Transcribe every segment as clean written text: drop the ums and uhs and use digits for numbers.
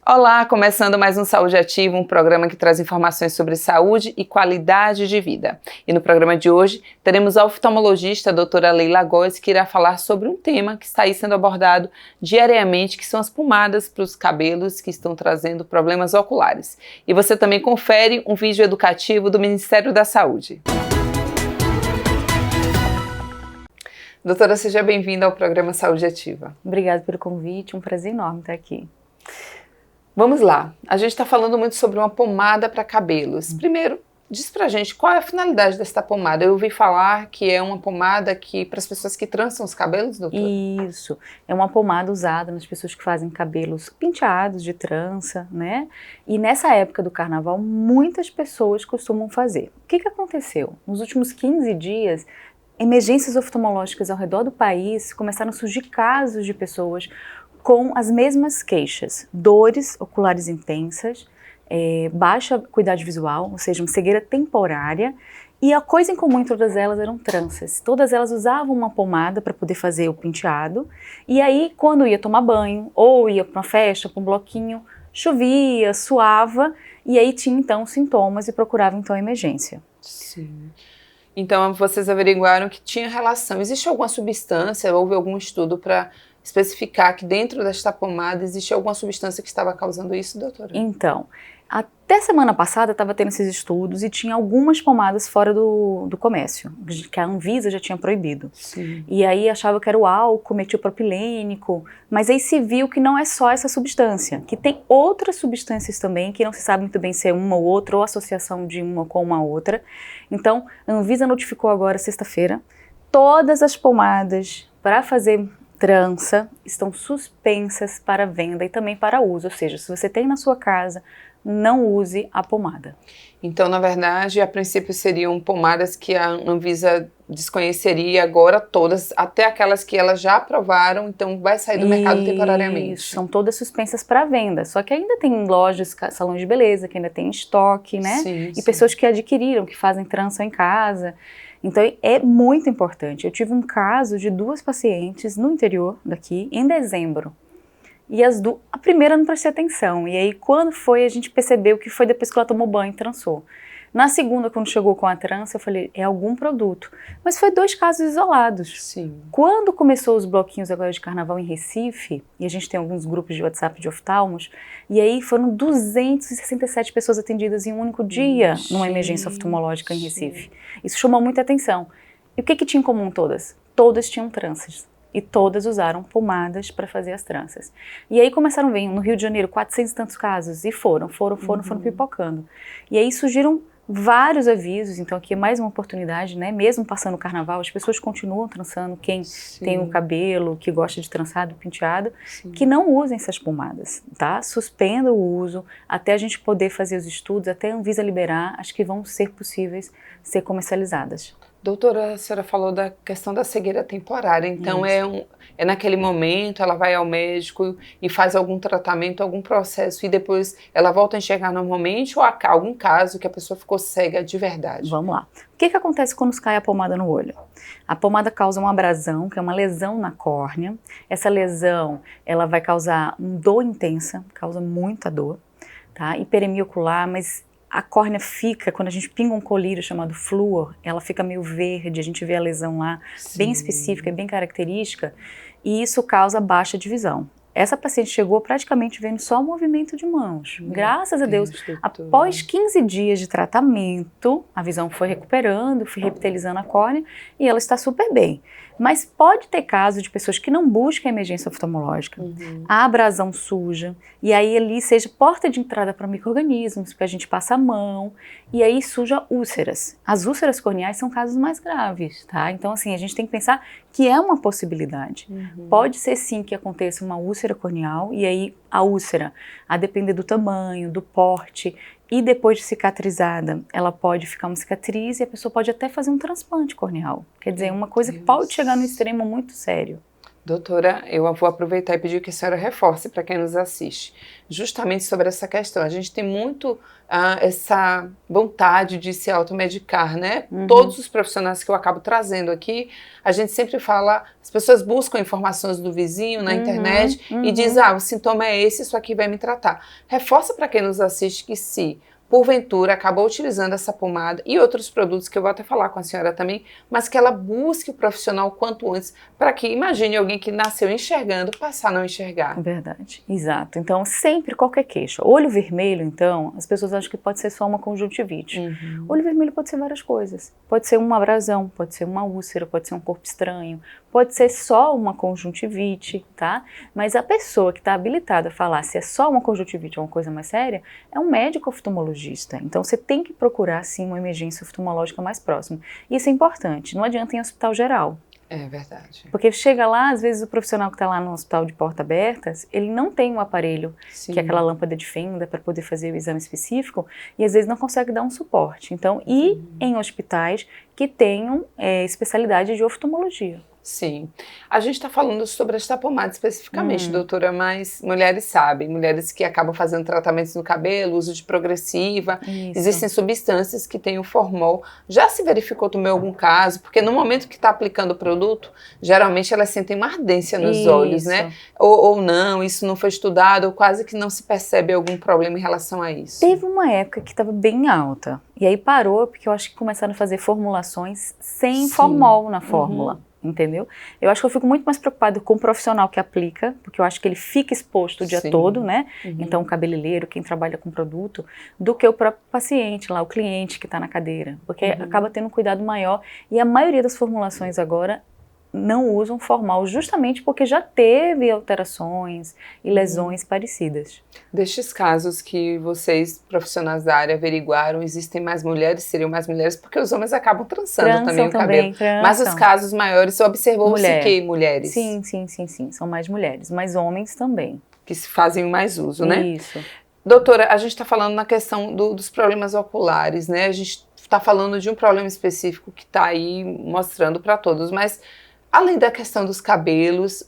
Olá, começando mais um Saúde Ativa, um programa que traz informações sobre saúde e qualidade de vida. E no programa de hoje, teremos a oftalmologista a doutora Leila Góes, que irá falar sobre um tema que está aí sendo abordado diariamente, que são as pomadas para os cabelos que estão trazendo problemas oculares. E você também confere um vídeo educativo do Ministério da Saúde. Doutora, seja bem-vinda ao programa Saúde Ativa. Obrigada pelo convite, um prazer enorme estar aqui. Vamos lá, a gente está falando muito sobre uma pomada para cabelos. Primeiro, diz pra gente qual é a finalidade desta pomada. Eu ouvi falar que é uma pomada que para as pessoas que trançam os cabelos, doutora? Isso, é uma pomada usada nas pessoas que fazem cabelos penteados de trança, né? E nessa época do carnaval, muitas pessoas costumam fazer. O que aconteceu? Nos últimos 15 dias, emergências oftalmológicas ao redor do país começaram a surgir casos de pessoas com as mesmas queixas, dores oculares intensas, baixa acuidade visual, ou seja, uma cegueira temporária, e a coisa em comum em todas elas eram tranças. Todas elas usavam uma pomada para poder fazer o penteado, e aí quando ia tomar banho, ou ia para uma festa, para um bloquinho, chovia, suava, e aí tinha então sintomas e procurava então a emergência. Sim. Então vocês averiguaram que tinha relação. Existe alguma substância, houve algum estudo para especificar que dentro desta pomada existe alguma substância que estava causando isso, doutora? Então, até semana passada estava tendo esses estudos e tinha algumas pomadas fora do comércio, que a Anvisa já tinha proibido. Sim. E aí achava que era o álcool metilpropilênico, mas aí se viu que não é só essa substância, que tem outras substâncias também, que não se sabe muito bem se é uma ou outra, ou associação de uma com uma outra. Então, a Anvisa notificou agora, sexta-feira, todas as pomadas para fazer trança estão suspensas para venda e também para uso, ou seja, se você tem na sua casa, não use a pomada. Então, na verdade, a princípio seriam pomadas que a Anvisa desconheceria agora todas, até aquelas que elas já aprovaram, então vai sair do mercado temporariamente. São todas suspensas para venda, só que ainda tem lojas, salões de beleza que ainda tem estoque, né? Sim, e pessoas que adquiriram, que fazem trança em casa. Então é muito importante. Eu tive um caso de 2 pacientes no interior daqui, em dezembro. E a primeira não prestei atenção. E aí quando foi, a gente percebeu que foi depois que ela tomou banho e trançou. Na segunda, quando chegou com a trança, eu falei, é algum produto. Mas foi 2 casos isolados. Sim. Quando começou os bloquinhos agora de carnaval em Recife, e a gente tem alguns grupos de WhatsApp de oftalmos, e aí foram 267 pessoas atendidas em um único dia numa emergência oftalmológica em Recife. Isso chamou muita atenção. E o que tinha em comum todas? Todas tinham tranças. E todas usaram pomadas para fazer as tranças. E aí começaram a vir, no Rio de Janeiro, 400 e tantos casos, e foram pipocando. E aí surgiram vários avisos, então aqui é mais uma oportunidade, né? Mesmo passando o carnaval, as pessoas continuam trançando, quem tem o cabelo, que gosta de trançado, penteado, que não usem essas pomadas, tá? Suspenda o uso até a gente poder fazer os estudos, até a Anvisa liberar, as que vão ser possíveis ser comercializadas. Doutora, a senhora falou da questão da cegueira temporária, então é naquele momento, ela vai ao médico e faz algum tratamento, algum processo e depois ela volta a enxergar normalmente ou há algum caso que a pessoa ficou cega de verdade? Vamos lá. O que acontece quando cai a pomada no olho? A pomada causa uma abrasão, que é uma lesão na córnea. Essa lesão, ela vai causar dor intensa, causa muita dor, tá? Hiperemia ocular, mas a córnea fica, quando a gente pinga um colírio chamado flúor, ela fica meio verde, a gente vê a lesão lá, bem específica e bem característica, e isso causa baixa de visão. Essa paciente chegou praticamente vendo só o movimento de mãos. Graças a Deus, após 15 dias de tratamento, a visão foi recuperando, foi revitalizando a córnea e ela está super bem. Mas pode ter caso de pessoas que não buscam a emergência oftalmológica, a abrasão suja, e aí ali seja porta de entrada para micro-organismos, porque a gente passa a mão, e aí suja úlceras. As úlceras corneais são casos mais graves, tá? Então assim, a gente tem que pensar que é uma possibilidade. Pode ser sim que aconteça uma úlcera corneal, e aí a úlcera, a depender do tamanho, do porte, e depois de cicatrizada, ela pode ficar uma cicatriz e a pessoa pode até fazer um transplante corneal. Quer dizer, uma coisa que pode chegar no extremo muito sério. Doutora, eu vou aproveitar e pedir que a senhora reforce para quem nos assiste, justamente sobre essa questão. A gente tem muito essa vontade de se automedicar, né? Todos os profissionais que eu acabo trazendo aqui, a gente sempre fala, as pessoas buscam informações do vizinho na internet e diz, o sintoma é esse, isso aqui vai me tratar. Reforça para quem nos assiste que se porventura acabou utilizando essa pomada e outros produtos que eu vou até falar com a senhora também, mas que ela busque o profissional quanto antes, para que, imagine alguém que nasceu enxergando, passar a não enxergar. Verdade, exato. Então, sempre qualquer queixa. Olho vermelho, então, as pessoas acham que pode ser só uma conjuntivite. Olho vermelho pode ser várias coisas. Pode ser uma abrasão, pode ser uma úlcera, pode ser um corpo estranho, pode ser só uma conjuntivite, tá? Mas a pessoa que está habilitada a falar se é só uma conjuntivite ou uma coisa mais séria, é um médico oftalmologista. Então, você tem que procurar, sim, uma emergência oftalmológica mais próxima. Isso é importante, não adianta ir em hospital geral. É verdade. Porque chega lá, às vezes o profissional que está lá no hospital de porta abertas, ele não tem um aparelho, que é aquela lâmpada de fenda para poder fazer o exame específico, e às vezes não consegue dar um suporte. Então, ir em hospitais que tenham especialidade de oftalmologia. Sim. A gente está falando sobre esta pomada especificamente, doutora, mas mulheres sabem, mulheres que acabam fazendo tratamentos no cabelo, uso de progressiva, existem substâncias que têm o formol. Já se verificou também algum caso? Porque no momento que está aplicando o produto, geralmente elas sentem uma ardência nos olhos, né? Ou não, isso não foi estudado, ou quase que não se percebe algum problema em relação a isso. Teve uma época que estava bem alta, e aí parou porque eu acho que começaram a fazer formulações sem formol na fórmula. Entendeu? Eu acho que eu fico muito mais preocupada com o profissional que aplica, porque eu acho que ele fica exposto o dia todo, né? Então, o cabeleireiro, quem trabalha com produto, do que o próprio paciente lá, o cliente que está na cadeira, porque acaba tendo um cuidado maior. E a maioria das formulações agora não usam formol, justamente porque já teve alterações e lesões parecidas. Destes casos que vocês, profissionais da área, averiguaram, existem mais mulheres, seriam mais mulheres, porque os homens acabam trançando também o cabelo. Mas os casos maiores, observou-se que mulheres? Sim, são mais mulheres, mas homens também. Que se fazem mais uso, né? Isso. Doutora, a gente está falando na questão dos problemas oculares, né? A gente está falando de um problema específico que está aí mostrando para todos, mas além da questão dos cabelos,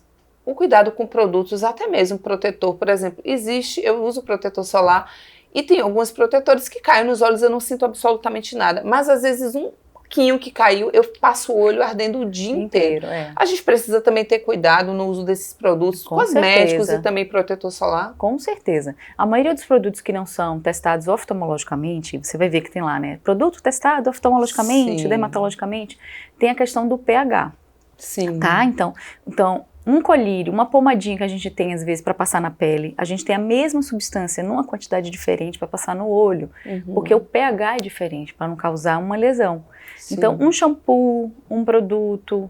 o cuidado com produtos, até mesmo protetor, por exemplo, eu uso protetor solar e tem alguns protetores que caem nos olhos, eu não sinto absolutamente nada, mas às vezes um pouquinho que caiu, eu passo o olho ardendo o dia inteiro. A gente precisa também ter cuidado no uso desses produtos cosméticos e também protetor solar? Com certeza. A maioria dos produtos que não são testados oftalmologicamente, você vai ver que tem lá, né? Produto testado oftalmologicamente, dermatologicamente, tem a questão do pH. Sim. Tá? Então, um colírio, uma pomadinha que a gente tem às vezes para passar na pele, a gente tem a mesma substância numa quantidade diferente para passar no olho, porque o pH é diferente para não causar uma lesão. Então, um shampoo, um produto,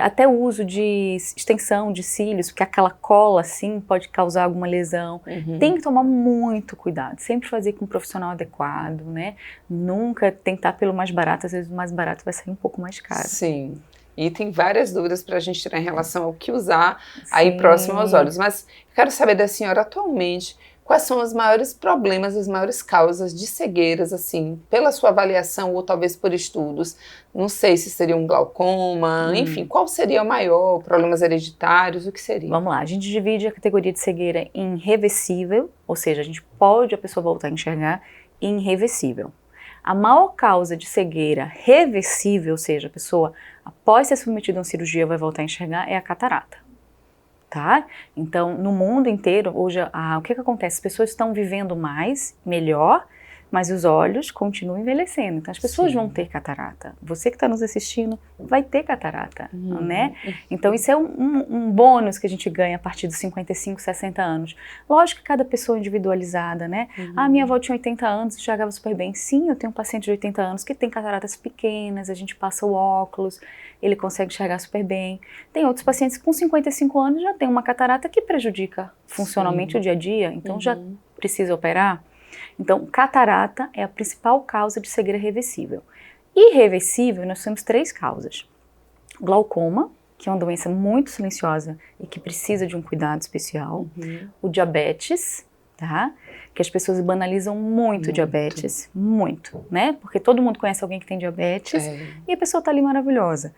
até o uso de extensão de cílios, porque aquela cola assim pode causar alguma lesão. Tem que tomar muito cuidado, sempre fazer com um profissional adequado, né? Nunca tentar pelo mais barato, às vezes o mais barato vai sair um pouco mais caro. Sim. E tem várias dúvidas para a gente tirar em relação ao que usar aí próximo aos olhos. Mas eu quero saber da senhora atualmente, quais são os maiores problemas, as maiores causas de cegueiras, assim, pela sua avaliação ou talvez por estudos? Não sei se seria um glaucoma, enfim, qual seria o maior? Problemas hereditários, o que seria? Vamos lá, a gente divide a categoria de cegueira em reversível, ou seja, a pessoa voltar a enxergar, e irreversível. A maior causa de cegueira reversível, ou seja, a pessoa após ser submetida a uma cirurgia vai voltar a enxergar, é a catarata. Tá? Então, no mundo inteiro, hoje, o que acontece? As pessoas estão vivendo mais, melhor, mas os olhos continuam envelhecendo. Então, as pessoas vão ter catarata. Você que está nos assistindo vai ter catarata, né? Então, isso é um bônus que a gente ganha a partir dos 55, 60 anos. Lógico que cada pessoa é individualizada, né? Minha avó tinha 80 anos e enxergava super bem. Sim, eu tenho um paciente de 80 anos que tem cataratas pequenas, a gente passa o óculos, ele consegue enxergar super bem. Tem outros pacientes que com 55 anos já tem uma catarata que prejudica funcionalmente o dia a dia, então já precisa operar. Então, catarata é a principal causa de cegueira reversível. Irreversível, nós temos 3 causas. Glaucoma, que é uma doença muito silenciosa e que precisa de um cuidado especial. O diabetes, tá? Que as pessoas banalizam muito diabetes, muito, né? Porque todo mundo conhece alguém que tem diabetes e a pessoa tá ali maravilhosa.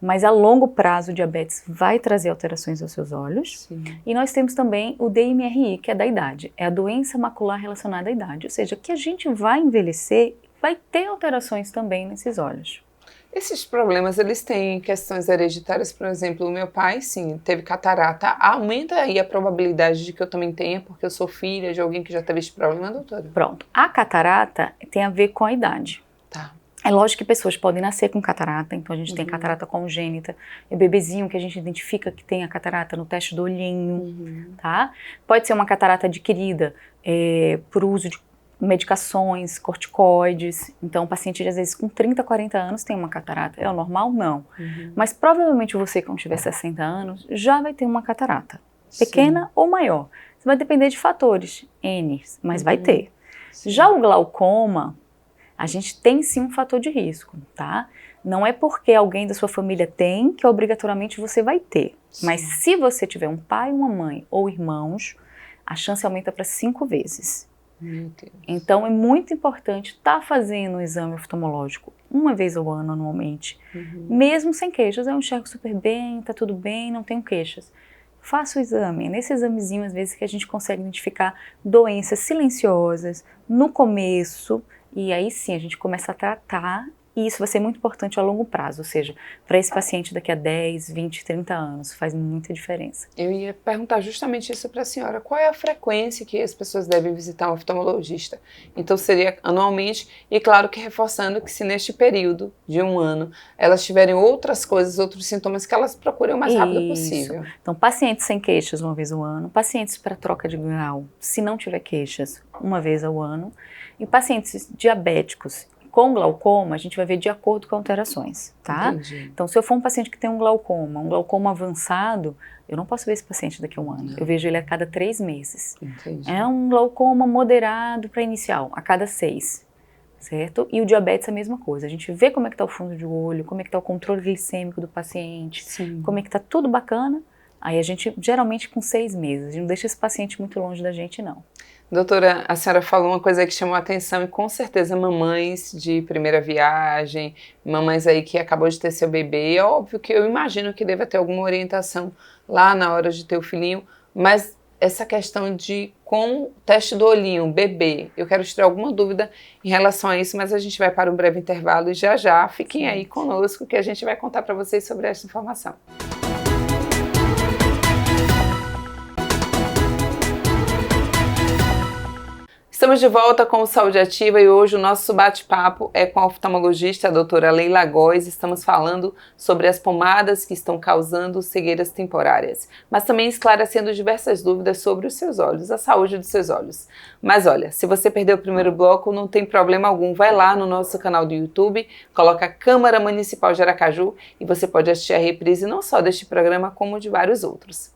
mas a longo prazo o diabetes vai trazer alterações aos seus olhos. Sim. E nós temos também o DMRI, que é da idade, é a doença macular relacionada à idade, ou seja, que a gente vai envelhecer, vai ter alterações também nesses olhos. Esses problemas, eles têm questões hereditárias, por exemplo, o meu pai, sim, teve catarata. Aumenta aí a probabilidade de que eu também tenha, porque eu sou filha de alguém que já teve esse problema, doutora? Pronto, a catarata tem a ver com a idade. Tá. É lógico que pessoas podem nascer com catarata, então a gente tem catarata congênita, é o bebezinho que a gente identifica que tem a catarata no teste do olhinho, tá? Pode ser uma catarata adquirida por uso de medicações, corticoides, então o paciente às vezes com 30, 40 anos tem uma catarata, é o normal? Não. Mas provavelmente você quando tiver 60 anos já vai ter uma catarata, pequena ou maior. Isso vai depender de fatores, N, mas vai ter. Sim. Já o glaucoma, a gente tem sim um fator de risco, tá? Não é porque alguém da sua família tem que obrigatoriamente você vai ter. Sim. Mas se você tiver um pai, uma mãe ou irmãos, a chance aumenta para 5 vezes. Meu Deus. Então é muito importante estar fazendo um exame oftalmológico uma vez ao ano anualmente. Mesmo sem queixas, eu enxergo super bem, tá tudo bem, não tenho queixas. Faça o exame, é nesse examezinho às vezes que a gente consegue identificar doenças silenciosas no começo, e aí sim a gente começa a tratar, e isso vai ser muito importante a longo prazo, ou seja, para esse paciente daqui a 10, 20, 30 anos, faz muita diferença. Eu ia perguntar justamente isso para a senhora, qual é a frequência que as pessoas devem visitar um oftalmologista? Então seria anualmente, e claro que reforçando que se neste período de um ano, elas tiverem outras coisas, outros sintomas, que elas procurem o mais rápido possível. Então pacientes sem queixas uma vez ao ano, pacientes para troca de grau, se não tiver queixas, uma vez ao ano, e pacientes diabéticos com glaucoma, a gente vai ver de acordo com alterações, tá? Entendi. Então, se eu for um paciente que tem um glaucoma avançado, eu não posso ver esse paciente daqui a um ano. Eu vejo ele a cada 3 meses. Entendi. É um glaucoma moderado para inicial, a cada 6, certo? E o diabetes é a mesma coisa. A gente vê como é que está o fundo de olho, como é que está o controle glicêmico do paciente, Sim. como é que está tudo bacana. Aí a gente, geralmente com 6 meses, a gente não deixa esse paciente muito longe da gente, não. Doutora, a senhora falou uma coisa que chamou a atenção e com certeza mamães de primeira viagem, mamães aí que acabou de ter seu bebê, é óbvio que eu imagino que deva ter alguma orientação lá na hora de ter o filhinho, mas essa questão de com o teste do olhinho, bebê, eu quero tirar alguma dúvida em relação a isso, mas a gente vai para um breve intervalo e já fiquem aí conosco que a gente vai contar para vocês sobre essa informação. Estamos de volta com o Saúde Ativa e hoje o nosso bate-papo é com a oftalmologista, a doutora Leila Góes. Estamos falando sobre as pomadas que estão causando cegueiras temporárias, mas também esclarecendo diversas dúvidas sobre os seus olhos, a saúde dos seus olhos. Mas olha, se você perdeu o primeiro bloco, não tem problema algum, vai lá no nosso canal do YouTube, coloca Câmara Municipal de Aracaju e você pode assistir a reprise não só deste programa, como de vários outros.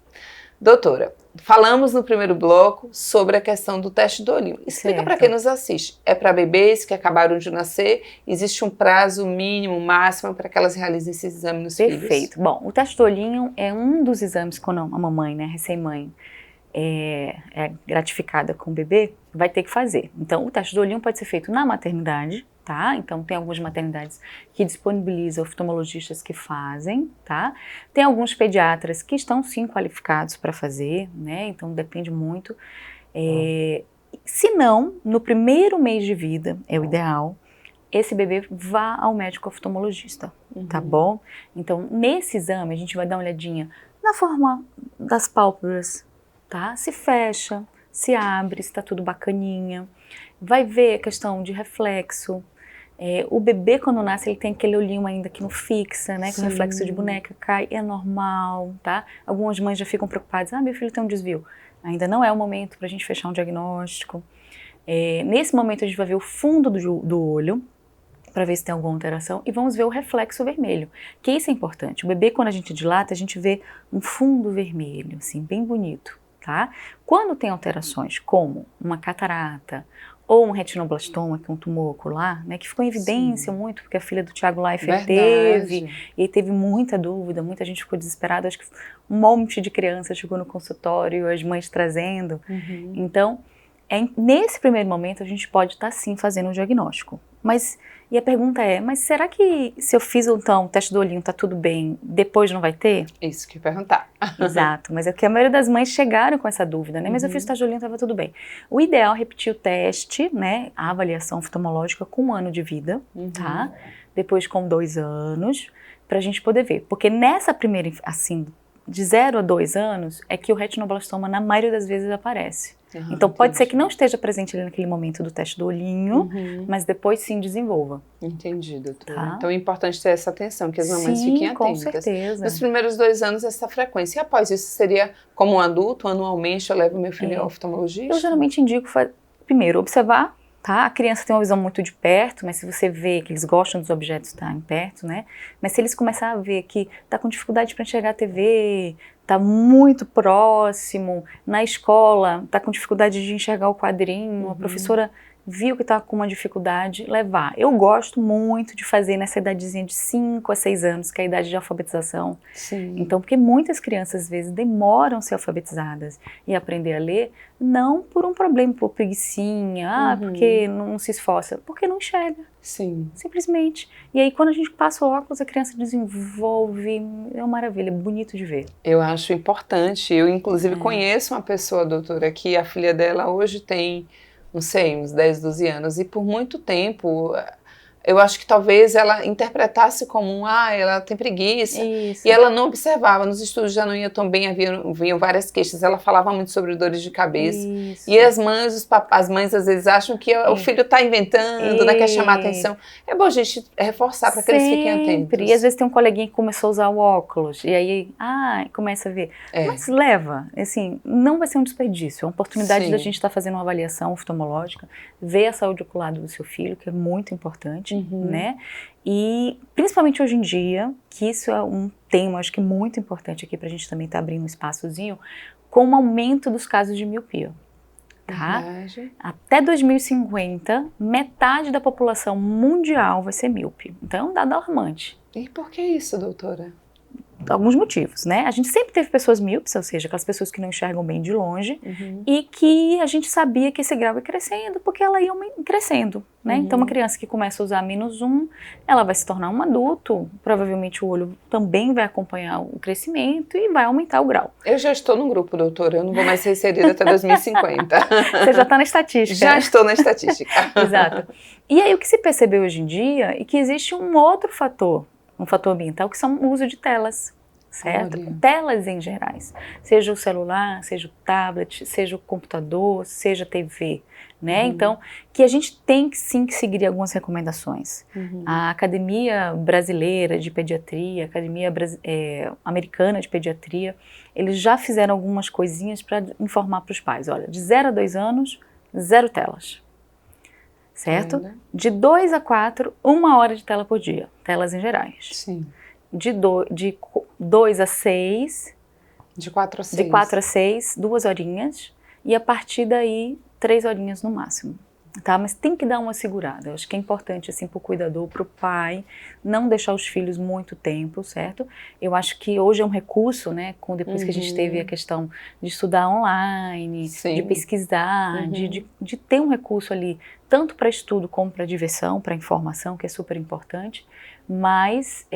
Doutora, falamos no primeiro bloco sobre a questão do teste do olhinho. Explica para quem nos assiste. É para bebês que acabaram de nascer? Existe um prazo mínimo, máximo para que elas realizem esse exame nos filhos? Perfeito. Bom, o teste do olhinho é um dos exames quando a mamãe, né, recém-mãe, é gratificada com o bebê, vai ter que fazer. Então, o teste do olhinho pode ser feito na maternidade, tá? Então, tem algumas maternidades que disponibilizam oftalmologistas que fazem, tá? Tem alguns pediatras que estão, sim, qualificados para fazer, né? Então, depende muito. Se não, no primeiro mês de vida, é o ideal, esse bebê vá ao médico oftalmologista, tá bom? Então, nesse exame, a gente vai dar uma olhadinha na forma das pálpebras, tá? Se fecha, se abre, se tá tudo bacaninha. Vai ver a questão de reflexo. O bebê, quando nasce, ele tem aquele olhinho ainda que não fixa, né? Que o reflexo de boneca cai, é normal, tá? Algumas mães já ficam preocupadas, meu filho tem um desvio. Ainda não é o momento pra gente fechar um diagnóstico. Nesse momento, a gente vai ver o fundo do olho, para ver se tem alguma alteração, e vamos ver o reflexo vermelho, que isso é importante. O bebê, quando a gente dilata, a gente vê um fundo vermelho, assim, bem bonito, tá? Quando tem alterações, como uma catarata, ou um retinoblastoma, que é um tumor ocular, né, que ficou em evidência muito, porque a filha do Thiago Leifert teve, e teve muita dúvida, muita gente ficou desesperada, acho que um monte de crianças chegou no consultório, as mães trazendo. Então, nesse primeiro momento, a gente pode estar sim fazendo o diagnóstico. Mas, e a pergunta é, mas será que se eu fiz então o teste do olhinho, tá tudo bem, depois não vai ter? Isso que eu ia perguntar. Exato, mas é que a maioria das mães chegaram com essa dúvida, né? Mas eu fiz o teste do olhinho, tava tudo bem. O ideal é repetir o teste, né? A avaliação oftalmológica com 1 ano de vida, tá? Depois com 2 anos, pra gente poder ver. Porque nessa primeira, assim, de 0 a 2 anos, é que o retinoblastoma, na maioria das vezes, aparece. Então, pode ser que não esteja presente ali naquele momento do teste do olhinho, mas depois sim desenvolva. Entendi, doutora. Tá. Então, é importante ter essa atenção, que as mamães fiquem atentas. Com certeza. Nos primeiros 2 anos, essa frequência. E após isso, seria como um adulto, anualmente, eu levo meu filho ao oftalmologista? Eu geralmente indico, primeiro, observar, tá? A criança tem uma visão muito de perto, mas se você vê que eles gostam dos objetos estarem perto, né? Mas se eles começarem a ver que tá com dificuldade para enxergar a TV, tá muito próximo, na escola, tá com dificuldade de enxergar o quadrinho, a professora viu que tá com uma dificuldade, levar. Eu gosto muito de fazer nessa idadezinha de 5 a 6 anos, que é a idade de alfabetização. Sim. Então, porque muitas crianças, às vezes, demoram a ser alfabetizadas e aprender a ler, não por um problema, por preguicinha, porque não se esforça, porque não enxerga. Sim. Simplesmente. E aí, quando a gente passa o óculos, a criança desenvolve, é uma maravilha, é bonito de ver. Eu acho importante. Eu, inclusive, conheço uma pessoa, doutora, que a filha dela hoje tem, não sei, uns 10, 12 anos, e por muito tempo, eu acho que talvez ela interpretasse como ela tem preguiça. Isso. E ela não observava, nos estudos já não ia tão bem, haviam várias queixas, ela falava muito sobre dores de cabeça. Isso. E as mães, as mães às vezes acham que o filho está inventando, né, quer chamar a atenção. É bom a gente reforçar para que eles fiquem atentos. E às vezes tem um coleguinha que começou a usar o óculos, e aí, começa a ver. Mas leva, assim, não vai ser um desperdício, é uma oportunidade da gente estar fazendo uma avaliação oftalmológica, ver a saúde ocular do seu filho, que é muito importante. Né? E principalmente hoje em dia, que isso é um tema, acho que muito importante aqui para a gente também estar abrindo um espaçozinho, com o aumento dos casos de miopia. Tá? Até 2050, metade da população mundial vai ser míope. Então é um dado alarmante. E por que isso, doutora? Alguns motivos, né? A gente sempre teve pessoas míopes, ou seja, aquelas pessoas que não enxergam bem de longe, e que a gente sabia que esse grau ia crescendo, porque ela ia crescendo, né? Então, uma criança que começa a usar -1, ela vai se tornar um adulto, provavelmente o olho também vai acompanhar o crescimento e vai aumentar o grau. Eu já estou no grupo, doutora, eu não vou mais ser inserida até 2050. Você já está na estatística. Já estou na estatística. Exato. E aí, o que se percebeu hoje em dia é que existe um outro fator, um fator ambiental, que são o uso de telas, certo? Telas em gerais, seja o celular, seja o tablet, seja o computador, seja a TV, né? Então, que a gente tem que sim que seguir algumas recomendações. A Academia Brasileira de Pediatria, a Academia Americana de Pediatria, eles já fizeram algumas coisinhas para informar para os pais, olha, de 0 a 2 anos, 0 telas. Certo? De 2 a 4, 1 hora de tela por dia. Telas em gerais. Sim. De 2 a 6. De 4 a 6. De 4 a 6, 2 horinhas. E a partir daí, 3 horinhas no máximo. Tá? Mas tem que dar uma segurada. Eu acho que é importante, assim, pro cuidador, pro pai, não deixar os filhos muito tempo, certo? Eu acho que hoje é um recurso, né? Depois que a gente teve a questão de estudar online, de pesquisar, de ter um recurso ali, tanto para estudo como para diversão, para informação, que é super importante, mas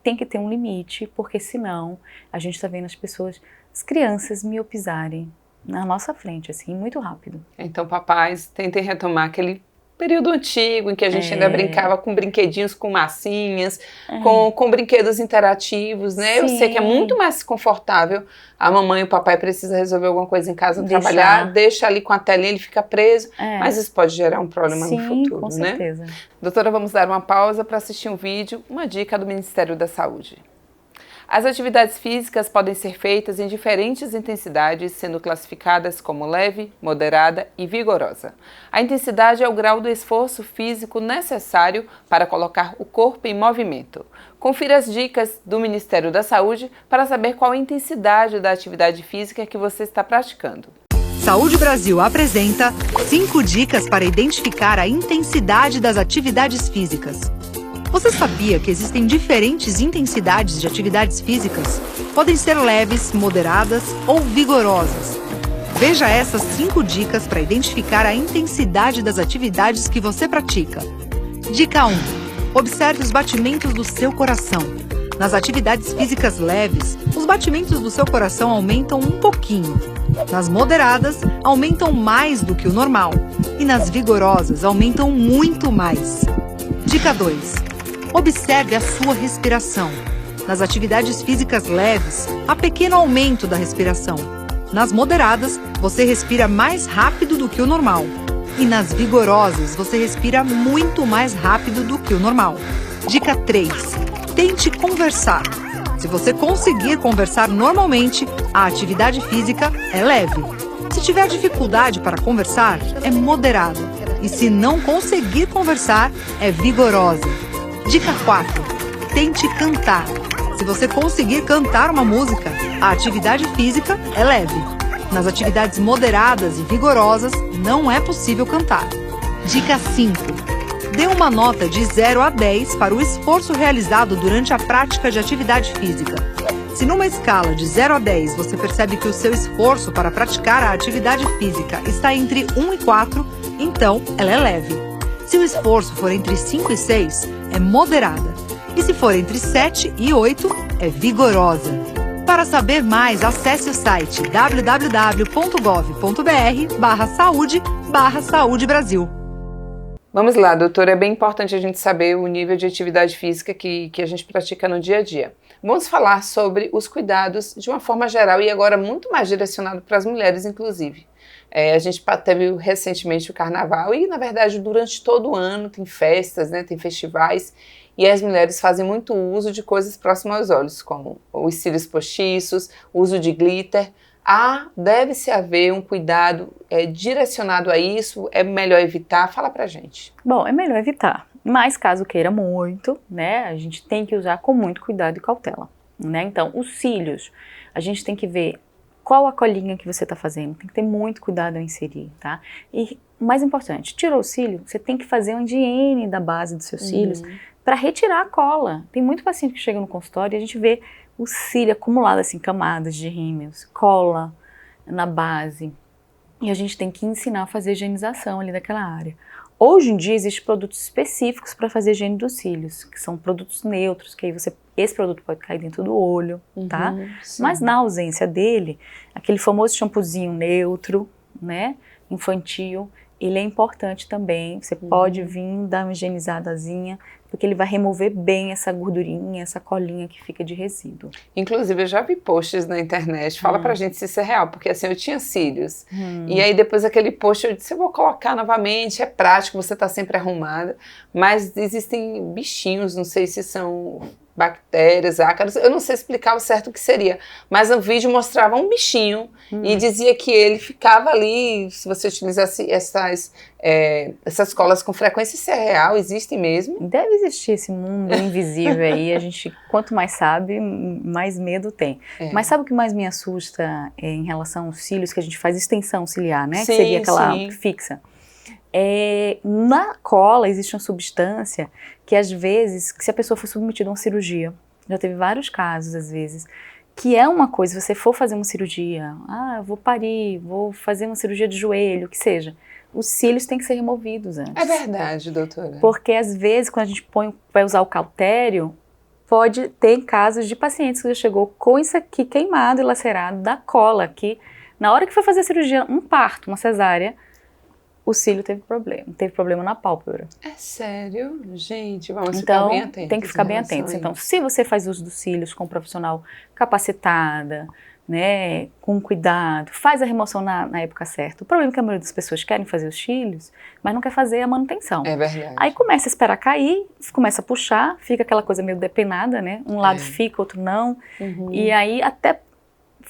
tem que ter um limite, porque senão a gente está vendo as crianças miopizarem na nossa frente, assim, muito rápido. Então, papais, tentem retomar aquele período antigo em que a gente ainda brincava com brinquedinhos, com massinhas, com brinquedos interativos, né? Eu sei que é muito mais confortável. A mamãe e o papai precisam resolver alguma coisa em casa, trabalhar, deixa ali com a telinha, ele fica preso, mas isso pode gerar um problema no futuro, com certeza. Né? Doutora, vamos dar uma pausa para assistir um vídeo, uma dica do Ministério da Saúde. As atividades físicas podem ser feitas em diferentes intensidades, sendo classificadas como leve, moderada e vigorosa. A intensidade é o grau do esforço físico necessário para colocar o corpo em movimento. Confira as dicas do Ministério da Saúde para saber qual a intensidade da atividade física que você está praticando. Saúde Brasil apresenta 5 dicas para identificar a intensidade das atividades físicas. Você sabia que existem diferentes intensidades de atividades físicas? Podem ser leves, moderadas ou vigorosas. Veja essas 5 dicas para identificar a intensidade das atividades que você pratica. Dica 1. Observe os batimentos do seu coração. Nas atividades físicas leves, os batimentos do seu coração aumentam um pouquinho. Nas moderadas, aumentam mais do que o normal. E nas vigorosas, aumentam muito mais. Dica 2. Observe a sua respiração. Nas atividades físicas leves, há pequeno aumento da respiração. Nas moderadas, você respira mais rápido do que o normal. E nas vigorosas, você respira muito mais rápido do que o normal. Dica 3. Tente conversar. Se você conseguir conversar normalmente, a atividade física é leve. Se tiver dificuldade para conversar, é moderada. E se não conseguir conversar, é vigorosa. Dica 4. Tente cantar. Se você conseguir cantar uma música, a atividade física é leve. Nas atividades moderadas e vigorosas, não é possível cantar. Dica 5. Dê uma nota de 0 a 10 para o esforço realizado durante a prática de atividade física. Se numa escala de 0 a 10 você percebe que o seu esforço para praticar a atividade física está entre 1 e 4, então ela é leve. Se o esforço for entre 5 e 6, é moderada. E se for entre 7 e 8, é vigorosa. Para saber mais, acesse o site www.gov.br/saúde/Saúde Brasil. Vamos lá, doutora, é bem importante a gente saber o nível de atividade física que a gente pratica no dia a dia. Vamos falar sobre os cuidados de uma forma geral e agora muito mais direcionado para as mulheres, inclusive. A gente teve recentemente o carnaval e, na verdade, durante todo o ano tem festas, né, tem festivais e as mulheres fazem muito uso de coisas próximas aos olhos, como os cílios postiços, o uso de glitter. Deve-se haver um cuidado direcionado a isso? É melhor evitar? Fala pra gente. Bom, é melhor evitar, mas caso queira muito, né, a gente tem que usar com muito cuidado e cautela, né? Então, os cílios, a gente tem que ver qual a colinha que você está fazendo, tem que ter muito cuidado ao inserir, tá? E o mais importante, tirou o cílio, você tem que fazer uma higiene da base dos seus cílios para retirar a cola. Tem muito paciente que chega no consultório e a gente vê o cílio acumulado assim, camadas de rímels, cola na base. E a gente tem que ensinar a fazer higienização ali daquela área. Hoje em dia existem produtos específicos para fazer higiene dos cílios, que são produtos neutros, que aí esse produto pode cair dentro do olho, tá? Mas na ausência dele, aquele famoso shampoozinho neutro, né, infantil, ele é importante também. Você pode vir dar uma higienizadazinha, porque ele vai remover bem essa gordurinha, essa colinha que fica de resíduo. Inclusive, eu já vi posts na internet, fala pra gente se isso é real, porque assim, eu tinha cílios, e aí depois daquele post eu disse, eu vou colocar novamente, é prático, você tá sempre arrumada, mas existem bichinhos, não sei se são bactérias, ácaros, eu não sei explicar o certo o que seria, mas o vídeo mostrava um bichinho e dizia que ele ficava ali, se você utilizasse essas colas com frequência, isso é real, existe mesmo? Deve existir esse mundo invisível aí, a gente, quanto mais sabe, mais medo tem. Mas sabe o que mais me assusta em relação aos cílios, que a gente faz extensão ciliar, né? Sim, que seria aquela fixa. Na cola existe uma substância que às vezes, se a pessoa for submetida a uma cirurgia, já teve vários casos às vezes, que é uma coisa, se você for fazer uma cirurgia, eu vou parir, vou fazer uma cirurgia de joelho, o que seja, os cílios têm que ser removidos antes. É verdade, doutora. Porque às vezes quando a gente vai usar o cautério, pode ter casos de pacientes que já chegou com isso aqui queimado e lacerado da cola, que na hora que foi fazer a cirurgia, um parto, uma cesárea, o cílio teve problema na pálpebra. É sério? Gente, vamos ficar bem atentos. Então, tem que ficar bem atentos. Então, se você faz uso dos cílios com um profissional capacitada, né, com cuidado, faz a remoção na época certa. O problema é que a maioria das pessoas querem fazer os cílios, mas não quer fazer a manutenção. É verdade. Aí começa a esperar cair, começa a puxar, fica aquela coisa meio depenada, né? Um lado fica, outro não. E aí até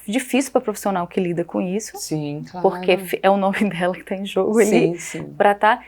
difícil para profissional que lida com isso. Sim, claro. Porque é o nome dela que está em jogo ali. Sim.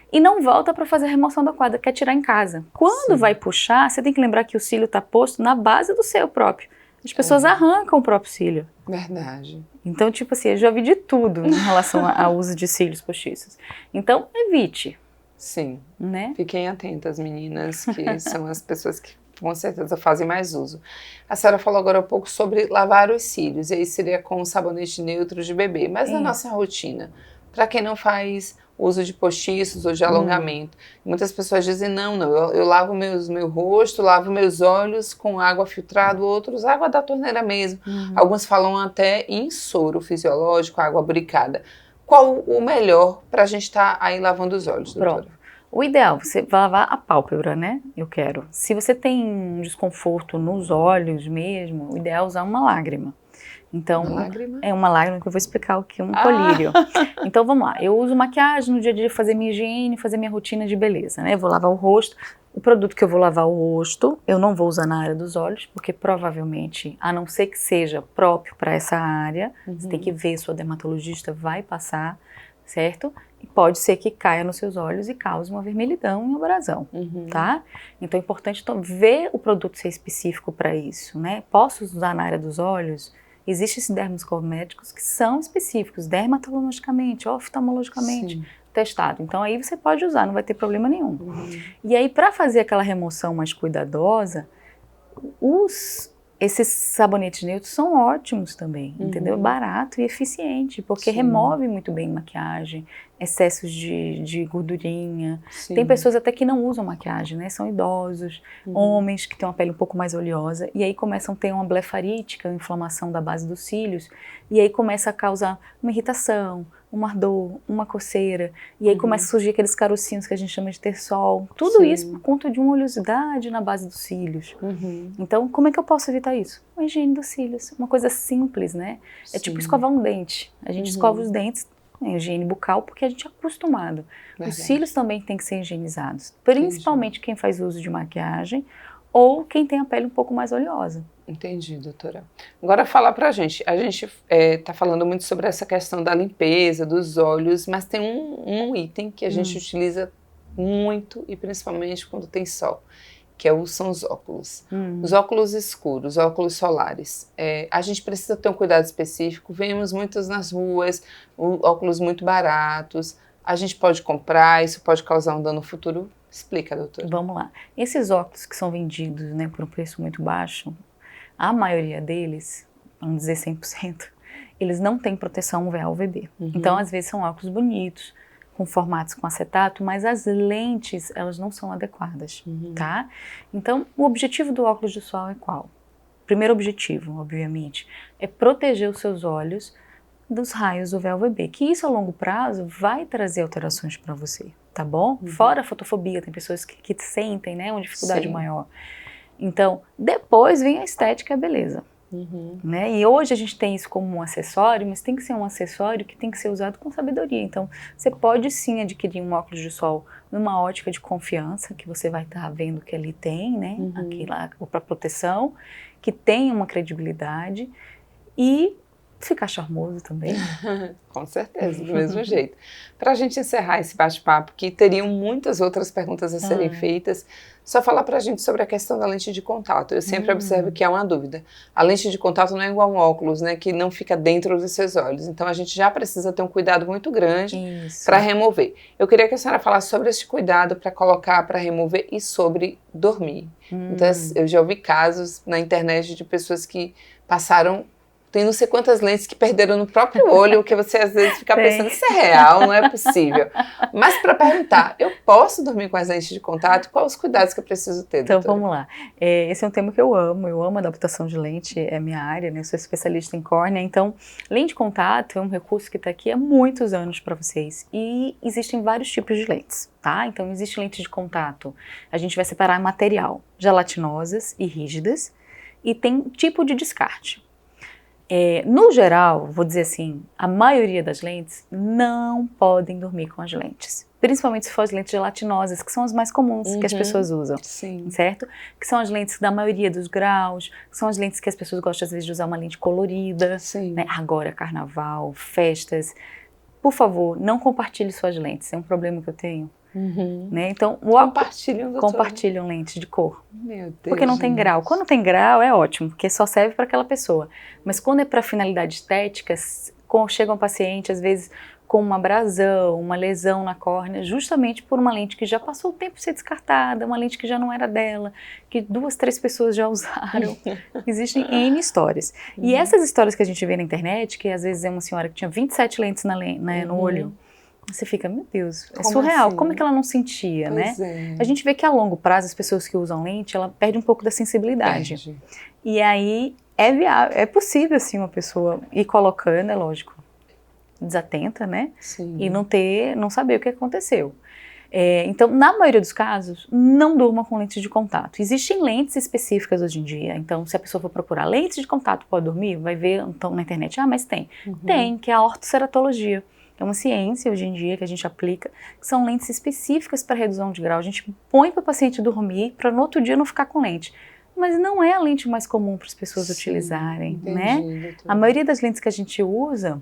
E não volta para fazer a remoção da quadra, quer tirar em casa. Quando vai puxar, você tem que lembrar que o cílio está posto na base do seu próprio. As pessoas arrancam o próprio cílio. Verdade. Então, tipo assim, eu já vi de tudo em relação ao uso de cílios postiços. Então, evite. Sim. Né? Fiquem atentas, meninas, que são as pessoas que com certeza fazem mais uso. A senhora falou agora um pouco sobre lavar os cílios, e aí seria com sabonete neutro de bebê, mas na nossa rotina, para quem não faz uso de postiços ou de alongamento. Muitas pessoas dizem, não, eu lavo meu rosto, lavo meus olhos com água filtrada, outros água da torneira mesmo. Alguns falam até em soro fisiológico, água buricada. Qual o melhor para a gente estar aí lavando os olhos, doutora? Pronto. O ideal, você vai lavar a pálpebra, né? Eu quero. Se você tem um desconforto nos olhos mesmo, o ideal é usar uma lágrima. Então, Uma lágrima? É uma lágrima que eu vou explicar o que é um colírio. Então vamos lá, eu uso maquiagem no dia a dia, fazer minha higiene, fazer minha rotina de beleza, né? Eu vou lavar o rosto. O produto que eu vou lavar o rosto, eu não vou usar na área dos olhos, porque provavelmente, a não ser que seja próprio para essa área, você tem que ver, sua dermatologista vai passar, certo? E pode ser que caia nos seus olhos e cause uma vermelhidão e uma abrasão, tá? Então é importante ver o produto ser específico para isso, né? Posso usar na área dos olhos? Existem esses dermocosméticos que são específicos, dermatologicamente, oftalmologicamente testado. Então aí você pode usar, não vai ter problema nenhum. E aí para fazer aquela remoção mais cuidadosa, esses sabonetes neutros são ótimos também, entendeu? Barato e eficiente, porque remove muito bem maquiagem, excessos de gordurinha. Tem pessoas até que não usam maquiagem, né? São idosos, homens que têm uma pele um pouco mais oleosa, e aí começam a ter uma blefarite, que é a inflamação da base dos cílios, e aí começa a causar uma irritação, uma ardor, uma coceira, e aí começa a surgir aqueles carocinhos que a gente chama de terçol. Tudo isso por conta de uma oleosidade na base dos cílios. Então, como é que eu posso evitar isso? A higiene dos cílios, uma coisa simples, né? É tipo escovar um dente. A gente escova os dentes, higiene bucal, porque a gente é acostumado. Os cílios também têm que ser higienizados, principalmente quem faz uso de maquiagem ou quem tem a pele um pouco mais oleosa. Entendi, doutora. Agora fala pra gente, a gente tá falando muito sobre essa questão da limpeza dos olhos, mas tem um item que a gente utiliza muito e principalmente quando tem sol, que são os óculos. Os óculos escuros, óculos solares. A gente precisa ter um cuidado específico, vemos muitos nas ruas, óculos muito baratos, a gente pode comprar, isso pode causar um dano futuro? Explica, doutora. Vamos lá. Esses óculos que são vendidos, né, por um preço muito baixo, a maioria deles, vamos dizer 100%, eles não têm proteção UVA-UVB. Então, às vezes, são óculos bonitos, com formatos com acetato, mas as lentes, elas não são adequadas, tá? Então, o objetivo do óculos de sol é qual? Primeiro objetivo, obviamente, é proteger os seus olhos dos raios UVA-UVB, que isso a longo prazo vai trazer alterações para você, tá bom? Fora a fotofobia, tem pessoas que sentem, né, uma dificuldade maior. Então, depois vem a estética e a beleza. Né? E hoje a gente tem isso como um acessório, mas tem que ser um acessório que tem que ser usado com sabedoria. Então, você pode sim adquirir um óculos de sol numa ótica de confiança, que você vai estar vendo que ali tem, né? Para proteção, que tem uma credibilidade e ficar charmoso também. Com certeza, do mesmo jeito. Para a gente encerrar esse bate-papo, que teriam muitas outras perguntas a serem feitas, só falar para a gente sobre a questão da lente de contato. Eu sempre observo que há uma dúvida. A lente de contato não é igual um óculos, né, que não fica dentro dos seus olhos. Então, a gente já precisa ter um cuidado muito grande para remover. Eu queria que a senhora falasse sobre esse cuidado para colocar, para remover e sobre dormir. Então, eu já ouvi casos na internet de pessoas que passaram... Tem não sei quantas lentes que perderam no próprio olho, que você às vezes fica pensando, isso é real, não é possível. Mas para perguntar, eu posso dormir com as lentes de contato? Quais os cuidados que eu preciso ter, doutora? Então vamos lá. Esse é um tema que eu amo adaptação de lente, é minha área, né? Eu sou especialista em córnea, então lente de contato é um recurso que está aqui há muitos anos para vocês. E existem vários tipos de lentes, tá? Então existe lente de contato, a gente vai separar material, gelatinosas e rígidas, e tem tipo de descarte. No geral, vou dizer assim, a maioria das lentes não podem dormir com as lentes. Principalmente se for as lentes gelatinosas, que são as mais comuns que as pessoas usam, certo? Que são as lentes da maioria dos graus, que são as lentes que as pessoas gostam às vezes de usar uma lente colorida, né? Agora, carnaval, festas. Por favor, não compartilhe suas lentes, é um problema que eu tenho. Né? Então, compartilham lentes de cor. Meu Deus, porque não tem grau. Quando tem grau é ótimo, porque só serve para aquela pessoa. Mas quando é para finalidade estética, chega um paciente às vezes com uma abrasão, uma lesão na córnea, justamente por uma lente que já passou o tempo de ser descartada, uma lente que já não era dela, que 2, 3 pessoas já usaram. Existem N histórias. E essas histórias que a gente vê na internet, que às vezes é uma senhora que tinha 27 lentes no olho, Você fica, meu Deus, é Como surreal. assim? Como é que ela não sentia, Pois né? A gente vê que a longo prazo as pessoas que usam lente, ela perde um pouco da sensibilidade. Perde. E aí é viável, é possível assim uma pessoa ir colocando, é lógico, desatenta, né? Sim. E não saber o que aconteceu. Então, na maioria dos casos, não durma com lentes de contato. Existem lentes específicas hoje em dia, então se a pessoa for procurar lentes de contato pode dormir, vai ver então, na internet, mas tem. Tem, que é a ortoceratologia. É uma ciência hoje em dia que a gente aplica, que são lentes específicas para redução de grau. A gente põe para o paciente dormir para no outro dia não ficar com lente. Mas não é a lente mais comum para as pessoas utilizarem, entendi, né? doutora. A maioria das lentes que a gente usa,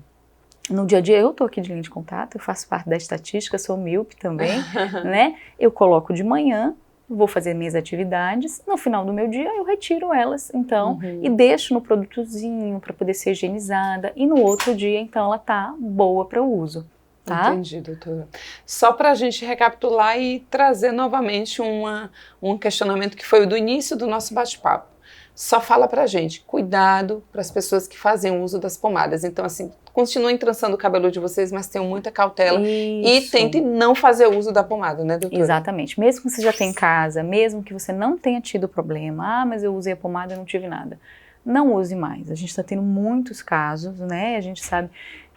no dia a dia eu estou aqui de lente de contato, eu faço parte da estatística, sou míope também, né? Eu coloco de manhã, vou fazer minhas atividades, no final do meu dia eu retiro elas, então, e deixo no produtozinho para poder ser higienizada, e no outro dia, então, ela tá boa para o uso. Tá? Entendi, doutora. Só para a gente recapitular e trazer novamente um questionamento que foi o do início do nosso bate-papo. Só fala pra gente, cuidado para as pessoas que fazem uso das pomadas. Então, assim, continuem trançando o cabelo de vocês, mas tenham muita cautela. Isso. E tentem não fazer uso da pomada, né, doutora? Exatamente. Mesmo que você já tenha em casa, mesmo que você não tenha tido problema, mas eu usei a pomada e não tive nada. Não use mais. A gente está tendo muitos casos, né? A gente sabe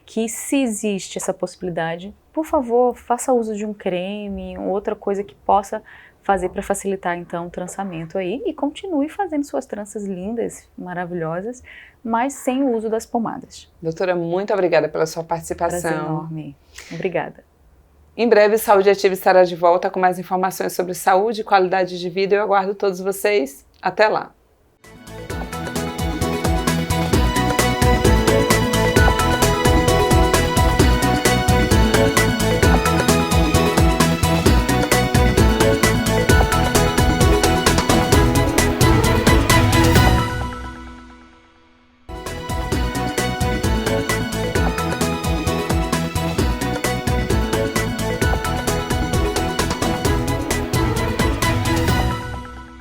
que se existe essa possibilidade, por favor, faça uso de um creme, outra coisa que possa fazer para facilitar então o trançamento aí e continue fazendo suas tranças lindas, maravilhosas, mas sem o uso das pomadas. Doutora, muito obrigada pela sua participação. Prazer enorme. Obrigada. Em breve, Saúde Ativa estará de volta com mais informações sobre saúde e qualidade de vida. Eu aguardo todos vocês. Até lá!